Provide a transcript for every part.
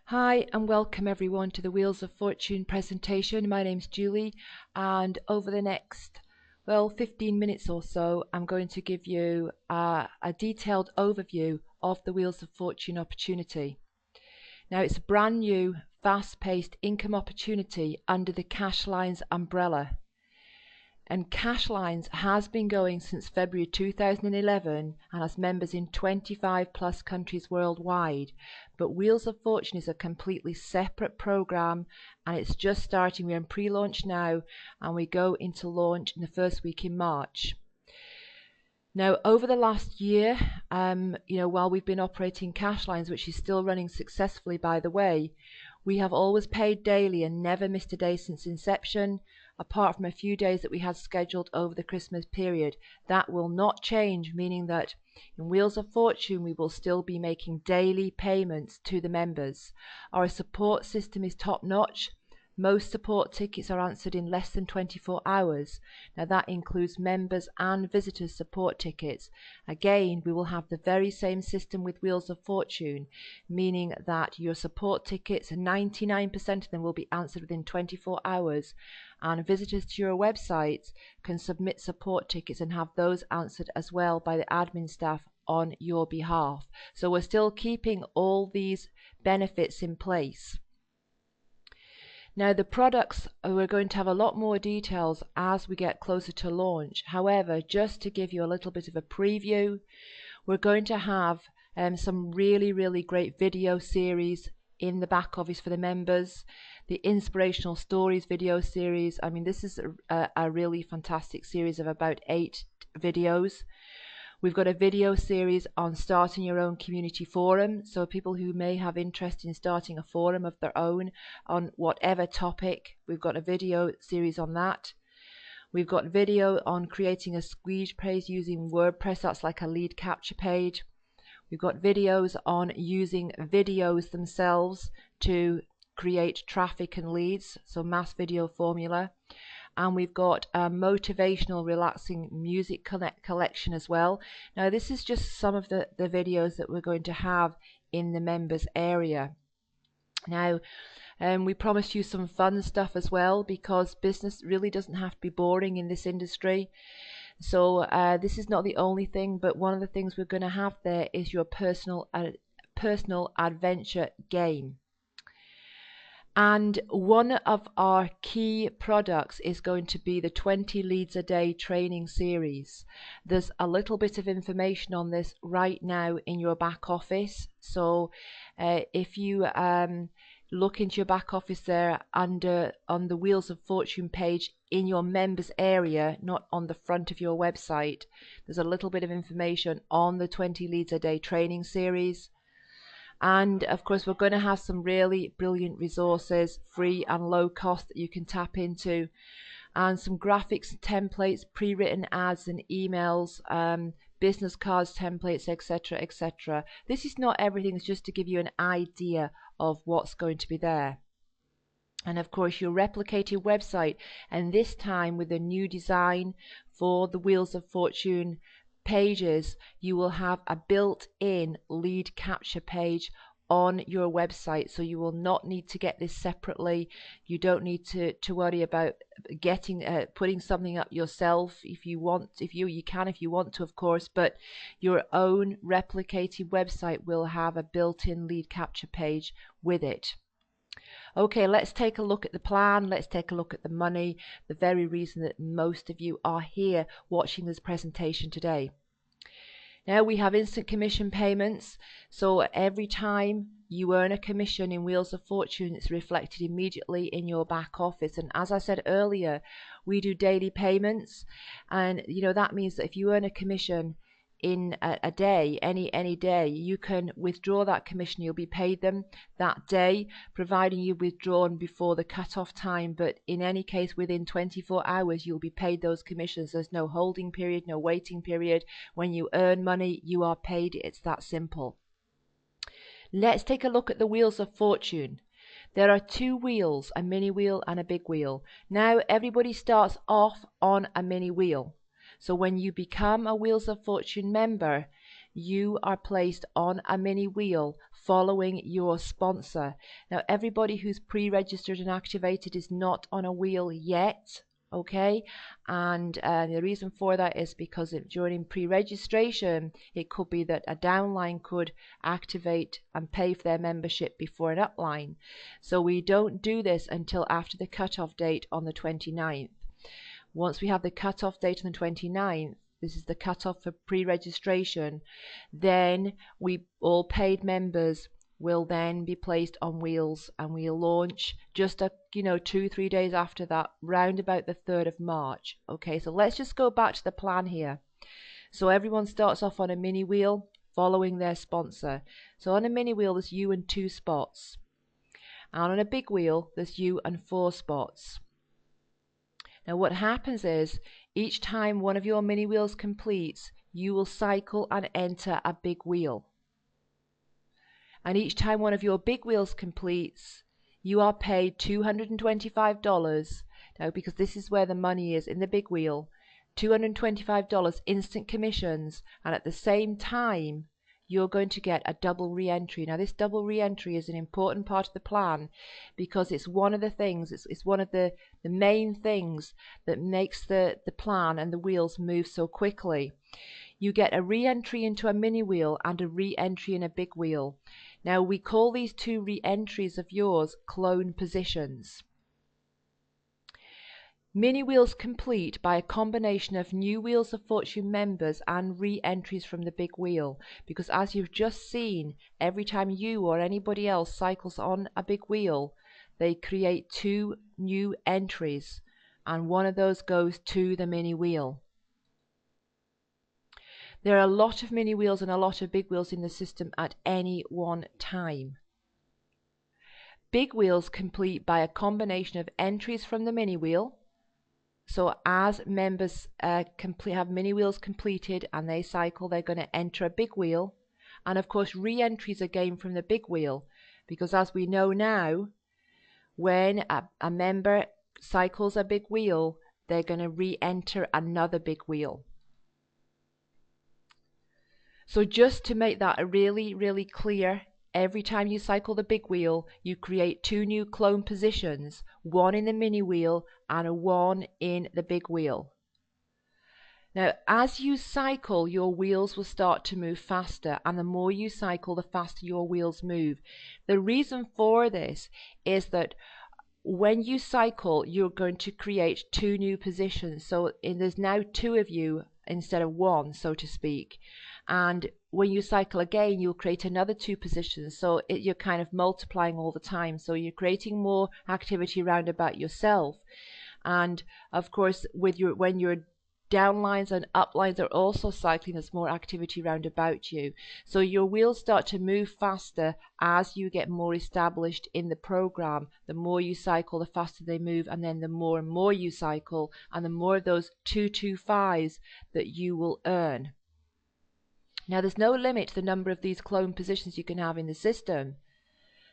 Hi and welcome everyone to the Wheels of Fortune presentation. My name's Julie, and over the next 15 minutes or so I'm going to give you a detailed overview of the Wheels of Fortune opportunity. Now, it's a brand new fast-paced income opportunity under the Cashlines umbrella, and Cashlines has been going since February 2011 and has members in 25 plus countries worldwide. But Wheels of Fortune is a completely separate program, and it's just starting. We're in pre-launch now, and we go into launch in the first week in March. Now, over the last year, while we've been operating Cashlines, which is still running successfully, by the way, we have always paid daily and never missed a day since inception, apart from a few days that we had scheduled over the Christmas period. That will not change, meaning that in Wheels of Fortune we will still be making daily payments to the members. Our support system is top notch. Most support tickets are answered in less than 24 hours. Now, that includes members and visitors support tickets. Again, we will have the very same system with Wheels of Fortune, meaning that your support tickets, 99% of them will be answered within 24 hours, and visitors to your website can submit support tickets and have those answered as well by the admin staff on your behalf. So we're still keeping all these benefits in place. Now, the products, we're going to have a lot more details as we get closer to launch. However, just to give you a little bit of a preview, we're going to have some really great video series in the back office for the members. The inspirational stories video series, I mean, this is a really fantastic series of about 8 videos. We've got a video series on starting your own community forum, so people who may have interest in starting a forum of their own on whatever topic, we've got a video series on that. We've got video on creating a squeeze page using WordPress, that's like a lead capture page. We've got videos on using videos themselves to create traffic and leads, so mass video formula. And we've got a motivational relaxing music collection as well. Now, this is just some of the videos that we're going to have in the members area. Now, we promised you some fun stuff as well, because business really doesn't have to be boring in this industry. So this is not the only thing, but one of the things we're going to have there is your personal adventure game. And one of our key products is going to be the 20 leads a day training series. There's a little bit of information on this right now in your back office. So if you look into your back office there on the Wheels of Fortune page in your members area, not on the front of your website, there's a little bit of information on the 20 leads a day training series. And of course, we're going to have some really brilliant resources, free and low cost, that you can tap into, and some graphics, templates, pre-written ads and emails, business cards, templates, etc., etc. This is not everything, it's just to give you an idea of what's going to be there. And of course, your replicated website, and this time with a new design for the Wheels of Fortune pages, you will have a built-in lead capture page on your website, so you will not need to get this separately. You don't need to worry about putting something up yourself. If you want, you can if you want to, of course, but your own replicated website will have a built-in lead capture page with it. Okay, let's take a look at the plan. Let's take a look at the money, the very reason that most of you are here watching this presentation today. Now, we have instant commission payments, so every time you earn a commission in Wheels of Fortune, it's reflected immediately in your back office. And as I said earlier, we do daily payments, and that means that if you earn a commission in a day, any day, you can withdraw that commission. You'll be paid them that day, providing you've withdrawn before the cut-off time, but in any case within 24 hours you'll be paid those commissions. There's no holding period, no waiting period. When you earn money, you are paid. It's that simple. Let's take a look at the Wheels of Fortune. There are 2 wheels, a mini wheel and a big wheel. Now, everybody starts off on a mini wheel. So when you become a Wheels of Fortune member, you are placed on a mini wheel following your sponsor. Now, everybody who's pre-registered and activated is not on a wheel yet. Okay, and the reason for that is because during pre-registration, it could be that a downline could activate and pay for their membership before an upline. So we don't do this until after the cutoff date on the 29th. Once we have the cutoff date on the 29th, this is the cutoff for pre-registration, then all paid members will then be placed on wheels, and we'll launch just 2-3 days after that, round about the 3rd of March. Okay, so let's just go back to the plan here. So everyone starts off on a mini wheel following their sponsor. So on a mini wheel there's you and 2 spots, and on a big wheel there's you and 4 spots. Now what happens is, each time one of your mini wheels completes, you will cycle and enter a big wheel. And each time one of your big wheels completes, you are paid $225. Now, because this is where the money is in the big wheel, $225 instant commissions, and at the same time, you're going to get a double re-entry. Now, this double re-entry is an important part of the plan because it's one of the things, it's one of the main things that makes the plan and the wheels move so quickly. You get a re-entry into a mini wheel and a re-entry in a big wheel. Now we call these 2 re-entries of yours clone positions. Mini wheels complete by a combination of new Wheels of Fortune members and re-entries from the big wheel, because as you've just seen, every time you or anybody else cycles on a big wheel, they create 2 new entries, and one of those goes to the mini wheel. There are a lot of mini wheels and a lot of big wheels in the system at any one time. Big wheels complete by a combination of entries from the mini wheel. So as members have mini wheels completed and they cycle, they're going to enter a big wheel. And of course, re-entries again from the big wheel, because as we know now, when a member cycles a big wheel, they're going to re-enter another big wheel. So just to make that really, really clear, every time you cycle the big wheel, you create 2 new clone positions, one in the mini wheel and one in the big wheel. Now, as you cycle, your wheels will start to move faster, and the more you cycle, the faster your wheels move. The reason for this is that when you cycle, you're going to create 2 new positions. So there's now 2 of you instead of 1, so to speak. And when you cycle again, you'll create another 2 positions. So you're kind of multiplying all the time. So you're creating more activity round about yourself. And of course, when your downlines and uplines are also cycling, there's more activity round about you. So your wheels start to move faster as you get more established in the program. The more you cycle, the faster they move, and then the more and more you cycle, and the more of those 225s that you will earn. Now, there's no limit to the number of these clone positions you can have in the system.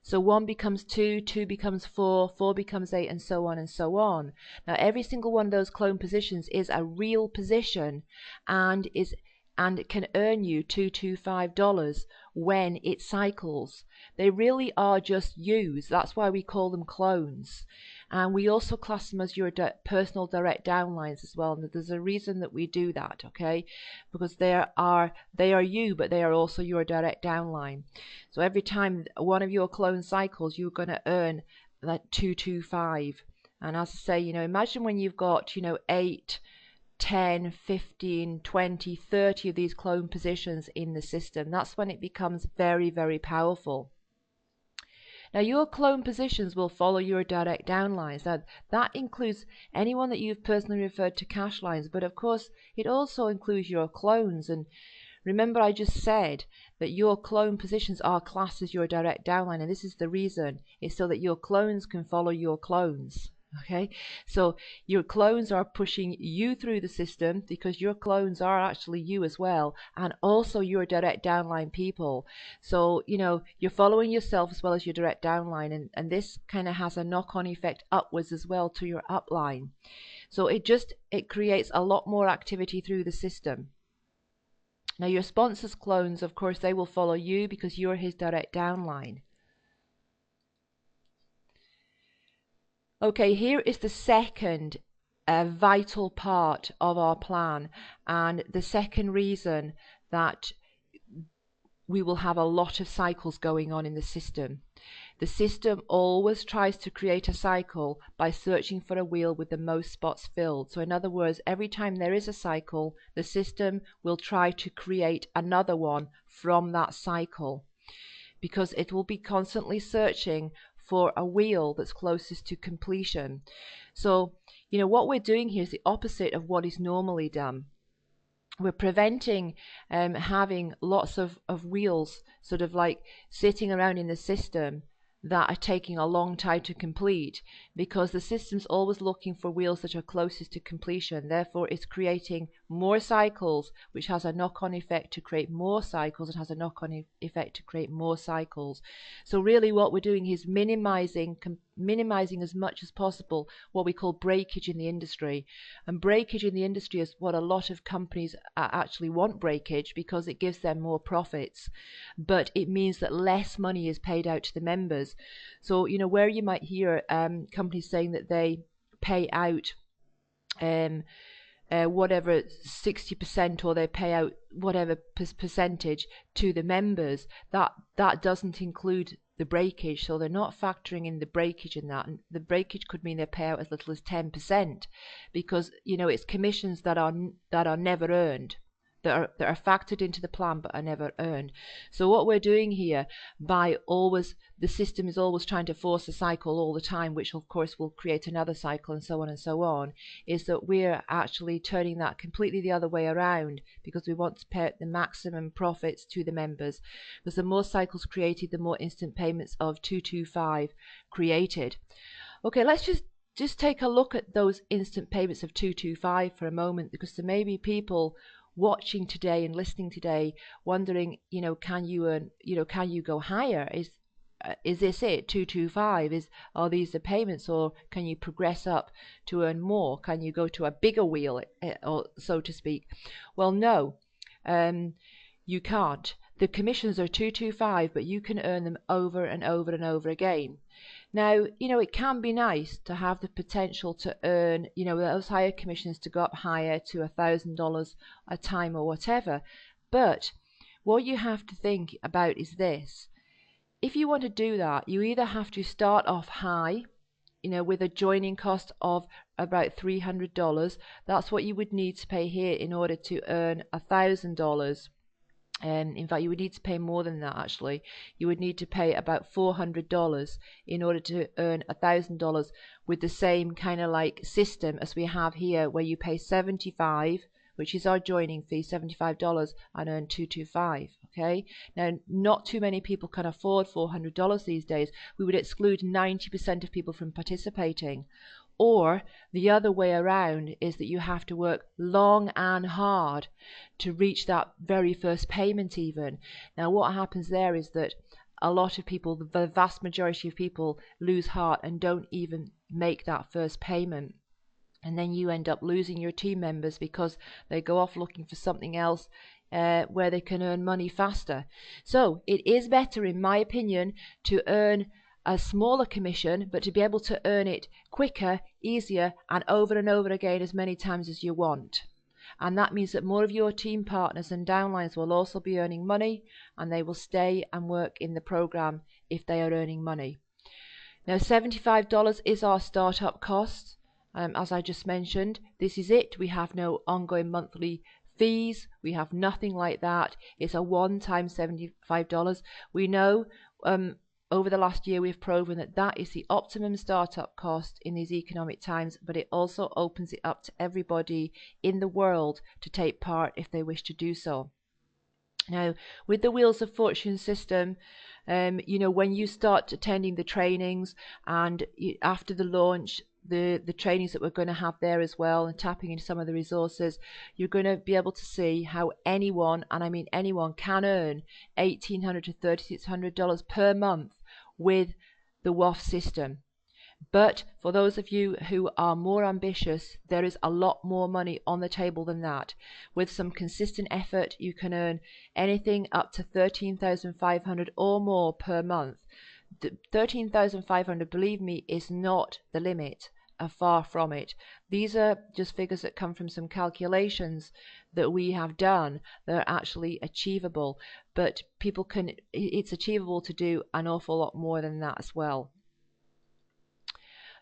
So 1 becomes 2, 2 becomes 4, 4 becomes 8, and so on and so on. Now, every single one of those clone positions is a real position and it can earn you $225 when it cycles. They really are just yous. That's why we call them clones. And we also class them as your personal direct downlines as well. And there's a reason that we do that, okay? Because they are you, but they are also your direct downline. So every time one of your clone cycles, you're going to earn that 225. And as I say, imagine when you've got, 8, 10, 15, 20, 30 of these clone positions in the system. That's when it becomes very, very powerful. Now, your clone positions will follow your direct downlines. Now, that includes anyone that you've personally referred to cash lines, but of course, it also includes your clones. And remember, I just said that your clone positions are classed as your direct downline, and this is the reason. It's so that your clones can follow your clones. Okay, so your clones are pushing you through the system because your clones are actually you as well, and also your direct downline people. So you're following yourself as well as your direct downline, and this kind of has a knock-on effect upwards as well to your upline. So it creates a lot more activity through the system. Now your sponsor's clones, of course, they will follow you because you're his direct downline. Okay, here is the second vital part of our plan, and the second reason that we will have a lot of cycles going on in the system. The system always tries to create a cycle by searching for a wheel with the most spots filled. So in other words, every time there is a cycle, the system will try to create another one from that cycle, because it will be constantly searching for a wheel that's closest to completion. So, what we're doing here is the opposite of what is normally done. We're preventing having lots of wheels sort of like sitting around in the system that are taking a long time to complete, because the system's always looking for wheels that are closest to completion. Therefore, it's creating more cycles, which has a knock-on effect to create more cycles. It has a knock-on effect to create more cycles. So really what we're doing is minimizing as much as possible what we call breakage in the industry. And breakage in the industry is what a lot of companies actually want, breakage, because it gives them more profits, but it means that less money is paid out to the members. So where you might hear companies saying that they pay out whatever 60%, or they pay out whatever percentage to the members, that doesn't include the breakage. So they're not factoring in the breakage in that, and the breakage could mean they pay out as little as 10%, because it's commissions that are never earned, that are factored into the plan but are never earned. So what we're doing here, the system is always trying to force a cycle all the time, which of course will create another cycle, and so on and so on, is that we're actually turning that completely the other way around, because we want to pay out the maximum profits to the members. Because the more cycles created, the more instant payments of 225 created. Okay, let's just take a look at those instant payments of 225 for a moment, because there may be people watching today and listening today wondering, can you go higher? Is this it, 225? Are these the payments, or can you progress up to earn more? Can you go to a bigger wheel, or so to speak? Well, no, you can't. The commissions are 225, but you can earn them over and over and over again. Now, it can be nice to have the potential to earn, those higher commissions, to go up higher to $1,000 a time or whatever. But what you have to think about is this. If you want to do that, you either have to start off high, with a joining cost of about $300. That's what you would need to pay here in order to earn $1,000. In fact, you would need to pay more than that, actually. You would need to pay about $400 in order to earn $1,000 with the same kind of like system as we have here, where you pay $75, which is our joining fee, $75, and earn $225. Okay, now not too many people can afford $400 these days. We would exclude 90% of people from participating. Or the other way around is that you have to work long and hard to reach that very first payment even. Now what happens there is that a lot of people, the vast majority of people, lose heart and don't even make that first payment. And then you end up losing your team members because they go off looking for something else where they can earn money faster. So it is better, in my opinion, to earn a smaller commission, but to be able to earn it quicker, easier, and over again as many times as you want. And that means that more of your team partners and downlines will also be earning money, and they will stay and work in the program if they are earning money. Now, $75 is our startup cost. As I just mentioned, this is it. We have no ongoing monthly fees. We have nothing like that. It's a one-time $75. We know over the last year we've proven that that is the optimum startup cost in these economic times, but it also opens it up to everybody in the world to take part if they wish to do so. Now, with the Wheels of Fortune system, when you start attending the trainings, and after the launch, the trainings that we're going to have there as well, and tapping into some of the resources, you're going to be able to see how anyone, and I mean anyone, can earn $1,800 to $3,600 per month with the WOF system. But for those of you who are more ambitious, there is a lot more money on the table than that. With some consistent effort, you can earn anything up to 13,500 or more per month. 13,500, believe me, is not the limit. Far from it. These are just figures that come from some calculations that we have done that are actually achievable. But it's achievable to do an awful lot more than that as well.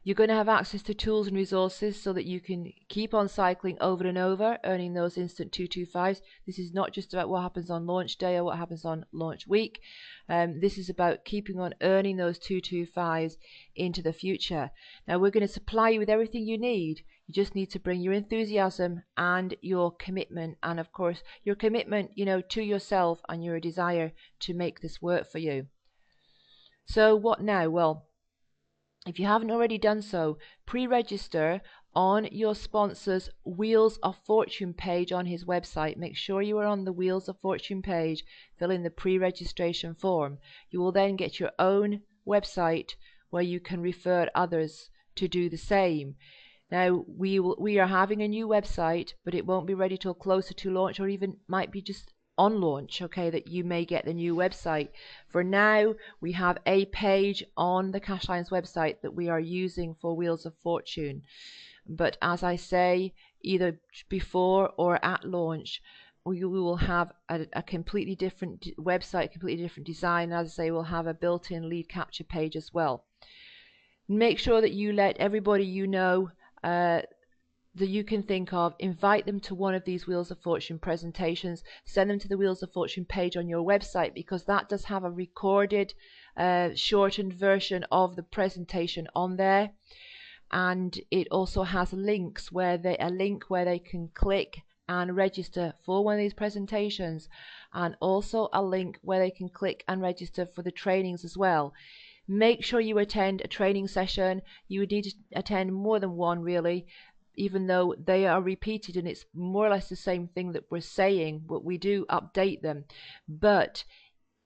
You're going to have access to tools and resources so that you can keep on cycling over and over, earning those instant 225s. This is not just about what happens on launch day or what happens on launch week. This is about keeping on earning those 225s into the future. Now, we're going to supply you with everything you need. You just need to bring your enthusiasm and your commitment, and of course, your commitment, to yourself and your desire to make this work for you. So what now? Well, if you haven't already done so, pre-register on your sponsor's Wheels of Fortune page on his website. Make sure you are on the Wheels of Fortune page, fill in the pre-registration form. You will then get your own website where you can refer others to do the same. Now, we are having a new website, but it won't be ready till closer to launch, or even might be just on launch, okay, that you may get the new website. For now, we have a page on the Cashlines website that we are using for Wheels of Fortune. But as I say, either before or at launch, we will have a completely different website, completely different design. As I say, we'll have a built-in lead capture page as well. Make sure that you let everybody you know that you can think of, invite them to one of these Wheels of Fortune presentations, send them to the Wheels of Fortune page on your website, because that does have a recorded, shortened version of the presentation on there. And it also has links a link where they can click and register for one of these presentations, and also a link where they can click and register for the trainings as well. Make sure you attend a training session. You would need to attend more than one, really, even though they are repeated and it's more or less the same thing that we're saying, but we do update them. But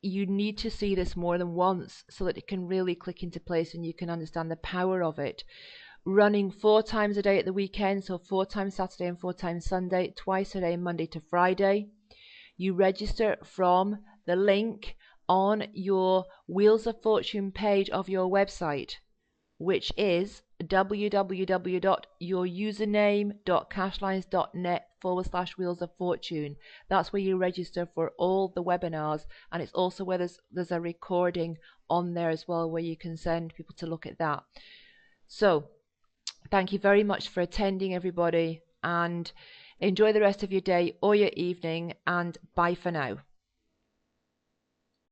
you need to see this more than once so that it can really click into place and you can understand the power of it. Running 4 times a day at the weekend, so 4 times Saturday and 4 times Sunday, twice a day, Monday to Friday. You register from the link on your Wheels of Fortune page of your website, which is www.yourusername.cashlines.net/Wheels of Fortune. That's where you register for all the webinars, and it's also where there's a recording on there as well where you can send people to look at that. So thank you very much for attending, everybody, and enjoy the rest of your day or your evening, and bye for now.